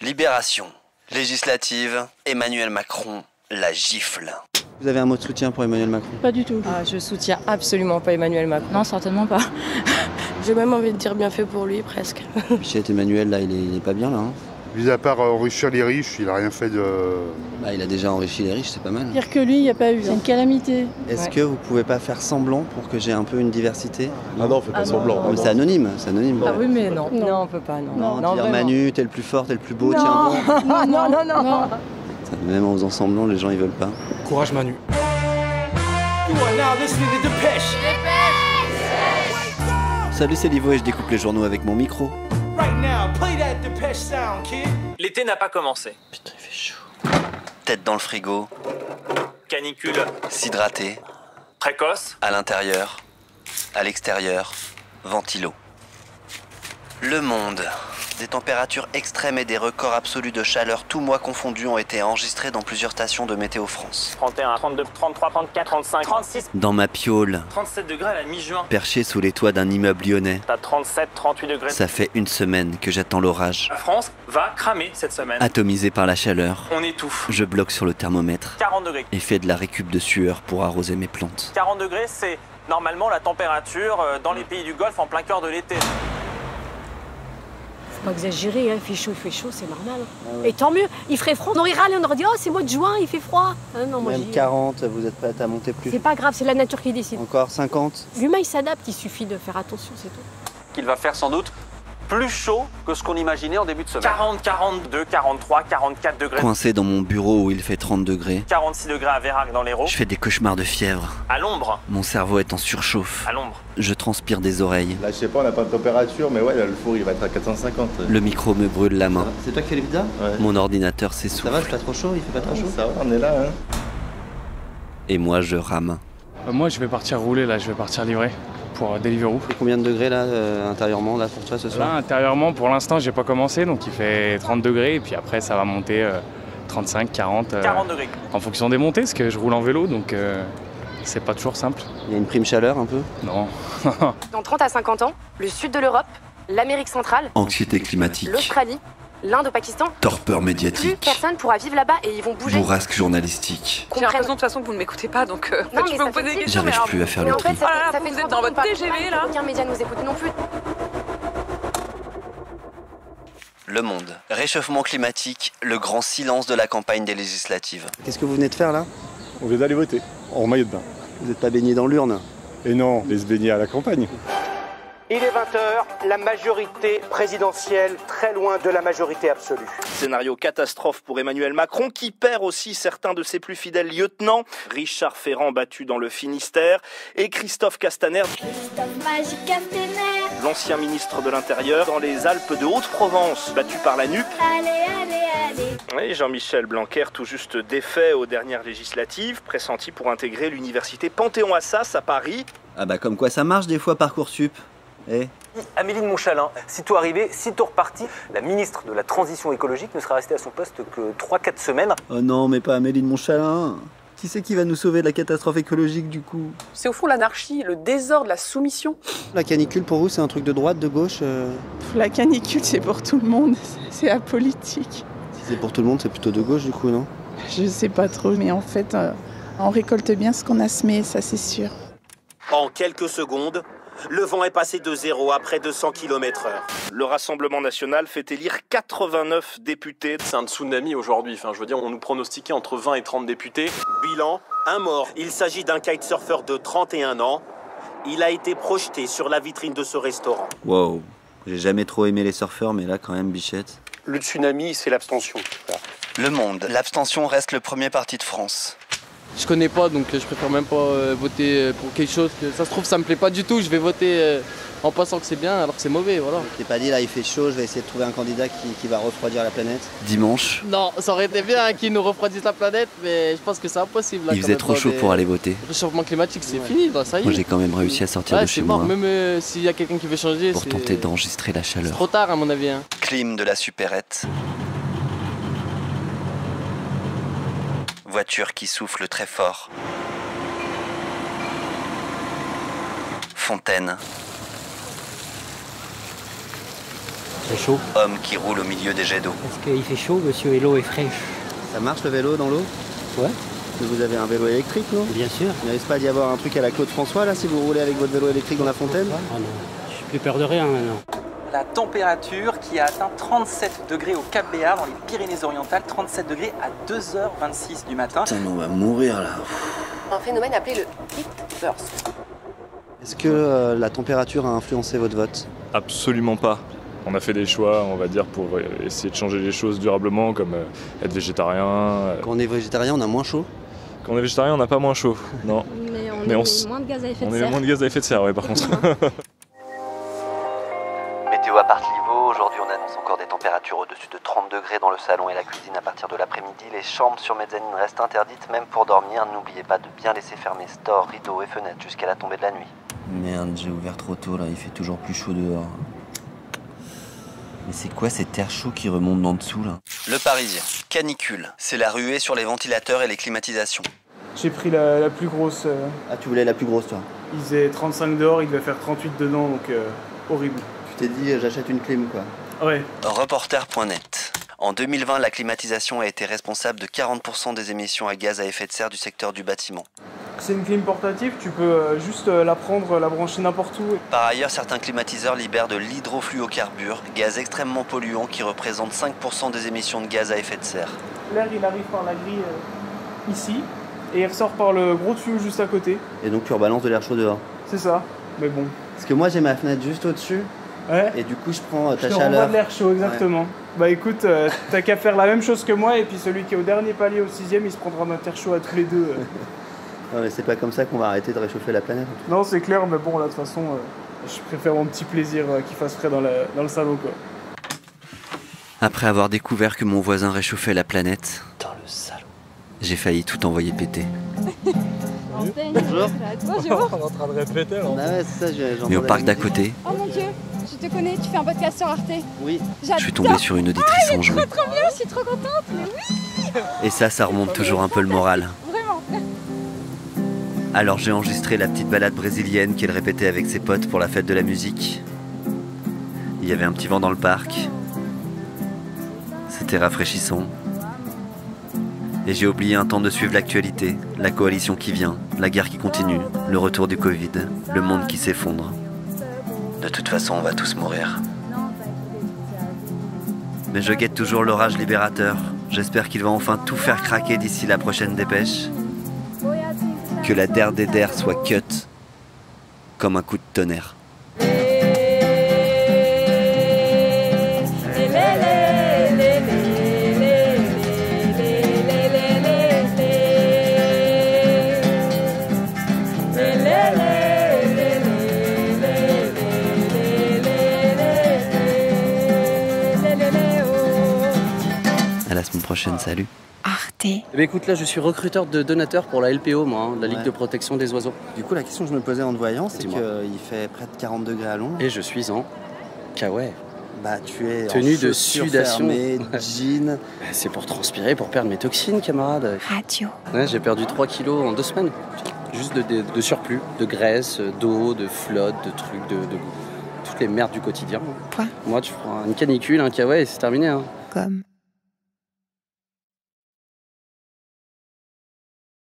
Libération. Législative, Emmanuel Macron la gifle. Vous avez un mot de soutien pour Emmanuel Macron? Pas du tout. Ah, je soutiens absolument pas Emmanuel Macron. Non, certainement pas. J'ai même envie de dire bien fait pour lui, presque. Bichette, Emmanuel, là, il est pas bien, là. Hein. Mis à part enrichir les riches, il a rien fait de... Bah, il a déjà enrichi les riches, c'est pas mal. Pire que lui, il n'y a pas eu. C'est une calamité. Est-ce que vous pouvez pas faire semblant pour que j'ai un peu une diversité? Ah non, fais pas semblant. Non, mais c'est anonyme, c'est anonyme. Ah oui, mais non. Non, on peut pas, non. Non, dire vraiment. Manu, t'es le plus fort, t'es le plus beau, tiens bon. Non. Même en faisant semblant, les gens ils veulent pas. Courage Manu. Salut, c'est Livo et je découpe les journaux avec mon micro. L'été n'a pas commencé. Putain, il fait chaud. Tête dans le frigo, Canicule s'hydrater, précoce. à l'intérieur, à l'extérieur, ventilo. Le Monde. Des températures extrêmes et des records absolus de chaleur, tous mois confondus, ont été enregistrés dans plusieurs stations de Météo France. 31, 32, 33, 34, 35, 36, Dans ma piole, 37 degrés à la mi-juin. perché sous les toits d'un immeuble lyonnais, T'as 37, 38 degrés. ça fait une semaine que j'attends l'orage. La France va cramer cette semaine. Atomisé par la chaleur, On étouffe. je bloque sur le thermomètre 40 degrés. et fais de la récup de sueur pour arroser mes plantes. 40 degrés, c'est normalement la température dans les pays du Golfe en plein cœur de l'été. Faut pas exagérer, hein. Il fait chaud, c'est normal. Et tant mieux, il ferait froid. On aurait râlé, on aurait dit, oh, c'est mois de juin, il fait froid. Ah, non, moi, Même 40, vous êtes prête à monter plus? c'est pas grave, c'est la nature qui décide. Encore 50? L'humain, il s'adapte, il suffit de faire attention, c'est tout. Qu'il va faire sans doute plus chaud que ce qu'on imaginait en début de semaine. 40, 42, 43, 44 degrés. Coincé dans mon bureau où il fait 30 degrés, 46 degrés à Vérac dans l'Hérault. je fais des cauchemars de fièvre. À l'ombre. Mon cerveau est en surchauffe. À l'ombre. Je transpire des oreilles. Là, je sais pas, on n'a pas de température, mais ouais, là, le four, il va être à 450. Le micro me brûle la main. C'est toi qui fais les pizzas? Ouais. Mon ordinateur Ça va, s'essouffle. c'est pas trop chaud? Il fait pas trop chaud? Ça va, on est là, hein. Et moi, je rame. Moi je vais partir rouler là, je vais partir livrer pour Deliveroo. Et combien de degrés là, intérieurement, là, pour toi ce Là soir? intérieurement pour l'instant j'ai pas commencé donc il fait 30 degrés et puis après ça va monter 35, 40 40 degrés. en fonction des montées parce que je roule en vélo donc c'est pas toujours simple. Il y a une prime chaleur un peu? Non. Dans 30 à 50 ans, le sud de l'Europe, l'Amérique centrale, Anxiété climatique. l'Australie, l'Inde au Pakistan, Torpeur plus médiatique. personne pourra vivre là-bas et ils vont bouger. Bourrasque journalistique. J'ai l'impression de toute façon que vous ne m'écoutez pas, donc Non, je mais peux ça vous poser fait des questions. J'arrive mais plus à faire Mais le en fait, tri. ça Oh là là, fait vous êtes 30 dans ans votre qu'on parle TGV, pas, là. aucun média nous écoute non plus. Le Monde. Réchauffement climatique, le grand silence de la campagne des législatives. Qu'est-ce que vous venez de faire là? On vient d'aller voter, en maillot de bain. Vous n'êtes pas baigné dans l'urne? Et non, les se baigner à la campagne. Il est 20h, la majorité présidentielle très loin de la majorité absolue. Scénario catastrophe pour Emmanuel Macron qui perd aussi certains de ses plus fidèles lieutenants. Richard Ferrand battu dans le Finistère et Christophe Castaner, l'ancien ministre de l'Intérieur, dans les Alpes de Haute-Provence, battu par la NUP. Et Jean-Michel Blanquer, tout juste défait aux dernières législatives, pressenti pour intégrer l'université Panthéon-Assas à Paris. Ah bah comme quoi ça marche des fois Parcoursup. Eh? Amélie de Montchalin, sitôt arrivée, sitôt repartie, la ministre de la Transition écologique ne sera restée à son poste que 3-4 semaines. Oh non, mais pas Amélie de Montchalin. Qui c'est qui va nous sauver de la catastrophe écologique du coup? C'est au fond l'anarchie, le désordre, la soumission. La canicule pour vous c'est un truc de droite, de gauche? La canicule, c'est pour tout le monde. C'est apolitique. Si c'est pour tout le monde, c'est plutôt de gauche du coup, non? Je sais pas trop, mais en fait, on récolte bien ce qu'on a semé, ça c'est sûr. En quelques secondes, le vent est passé de 0 à près de 100 km/h. Le Rassemblement national fait élire 89 députés. C'est un tsunami aujourd'hui. Enfin, je veux dire, on nous pronostiquait entre 20 et 30 députés. Bilan, un mort. Il s'agit d'un kitesurfer de 31 ans. Il a été projeté sur la vitrine de ce restaurant. Wow, j'ai jamais trop aimé les surfeurs, mais là quand même Bichette. Le tsunami, c'est l'abstention. Le Monde. L'abstention reste le premier parti de France. Je connais pas, donc je préfère même pas voter pour quelque chose que ça se trouve ça me plaît pas du tout. Je vais voter en pensant que c'est bien alors que c'est mauvais, voilà. T'es pas dit là il fait chaud, je vais essayer de trouver un candidat qui va refroidir la planète. Dimanche, Non, ça aurait été bien qu'ils nous refroidissent la planète, mais je pense que c'est impossible. Là, il faisait trop chaud pour aller voter. Le réchauffement climatique, c'est fini, là, ça y est. Moi j'ai quand même réussi à sortir Ouais, de c'est chez mort, moi même s'il y a quelqu'un qui veut changer, pour c'est tenter d'enregistrer la c'est chaleur. trop tard à mon avis. Hein. Clim de la supérette. Voiture qui souffle très fort. Fontaine. fait chaud. Homme qui roule au milieu des jets d'eau. Parce qu'il fait chaud, monsieur, et l'eau est fraîche. Ça marche le vélo dans l'eau? Ouais. Vous avez un vélo électrique, non? Bien sûr. Il n'arrive pas d'y avoir un truc à la Claude François, là, si vous roulez avec votre vélo électrique dans la fontaine? Ah non, j'ai plus peur de rien maintenant. La température qui a atteint 37 degrés au Cap Béar, dans les Pyrénées-Orientales, 37 degrés à 2h26 du matin. Putain, on va mourir là. Un phénomène appelé le heat burst. Est-ce que la température a influencé votre vote? Absolument pas. On a fait des choix, on va dire, pour essayer de changer les choses durablement, comme être végétarien. Quand on est végétarien, on a moins chaud? Quand on est végétarien, on n'a pas moins chaud, non. Mais on émet moins de gaz à effet de serre. On émet moins de gaz à effet de serre, oui, par contre. Météo à Partlivo, aujourd'hui on annonce encore des températures au-dessus de 30 degrés dans le salon et la cuisine à partir de l'après-midi. Les chambres sur mezzanine restent interdites, même pour dormir. N'oubliez pas de bien laisser fermer stores, rideaux et fenêtres jusqu'à la tombée de la nuit. Merde, j'ai ouvert trop tôt là, il fait toujours plus chaud dehors. Mais c'est quoi cet air chaud qui remonte d'en dessous là? Le Parisien, canicule, c'est la ruée sur les ventilateurs et les climatisations. J'ai pris la plus grosse. Ah, tu voulais la plus grosse toi? Il faisait 35 dehors, il devait faire 38 dedans, donc horrible. Tu t'es dit j'achète une clim quoi? Ouais. Reporter.net. En 2020, la climatisation a été responsable de 40% des émissions à gaz à effet de serre du secteur du bâtiment. C'est une clim portative, tu peux juste la prendre, la brancher n'importe où. Par ailleurs, certains climatiseurs libèrent de l'hydrofluocarbure, gaz extrêmement polluant qui représente 5% des émissions de gaz à effet de serre. L'air il arrive par la grille ici et il ressort par le gros tuyau juste à côté. Et donc tu rebalances de l'air chaud dehors? C'est ça, mais bon. Parce que moi j'ai ma fenêtre juste au-dessus. Ouais. Et du coup je prends ta je te chaleur. renvoie de l'air chaud, exactement. Ouais. Bah écoute, t'as qu'à faire la même chose que moi et puis celui qui est au dernier palier, au 6e, il se prendra notre air chaud à tous les deux. Non mais c'est pas comme ça qu'on va arrêter de réchauffer la planète. Non c'est clair, mais bon là de toute façon, je préfère mon petit plaisir qu'il fasse frais dans le salon quoi. Après avoir découvert que mon voisin réchauffait la planète, dans le salon, j'ai failli tout envoyer péter. Bonjour. Bonjour. On est en train de répéter là. Ah ouais, c'est ça, mais au parc d'à côté. Oh mon dieu, je te connais, tu fais un podcast sur Arte. Oui. Je suis tombé sur une auditrice enjouée. Trop bien, je suis trop contente, mais oui. Et ça remonte toujours un peu le moral. Vraiment. Alors j'ai enregistré la petite balade brésilienne qu'elle répétait avec ses potes pour la fête de la musique. Il y avait un petit vent dans le parc. C'était rafraîchissant. Et j'ai oublié un temps de suivre l'actualité, la coalition qui vient, la guerre qui continue, le retour du Covid, le monde qui s'effondre. De toute façon, on va tous mourir. Mais je guette toujours l'orage libérateur. J'espère qu'il va enfin tout faire craquer d'ici la prochaine dépêche. Que la der des der soit cut comme un coup de tonnerre. À la semaine prochaine, salut. Arte. Eh bien, écoute, là je suis recruteur de donateurs pour la LPO, moi, la Ligue de protection des oiseaux. Du coup, la question que je me posais en te voyant, c'est qu'il fait près de 40 degrés à Londres. Et je suis en kawaii. Bah, tu es tenue en de sudation, jean. C'est pour transpirer, pour perdre mes toxines, camarade. Radio. Ouais, j'ai perdu 3 kilos en 2 semaines. Juste de surplus, de graisse, d'eau, de flotte, de trucs, de toutes les merdes du quotidien. Quoi? Moi, tu prends une canicule, un kawaii et c'est terminé. Hein. Comme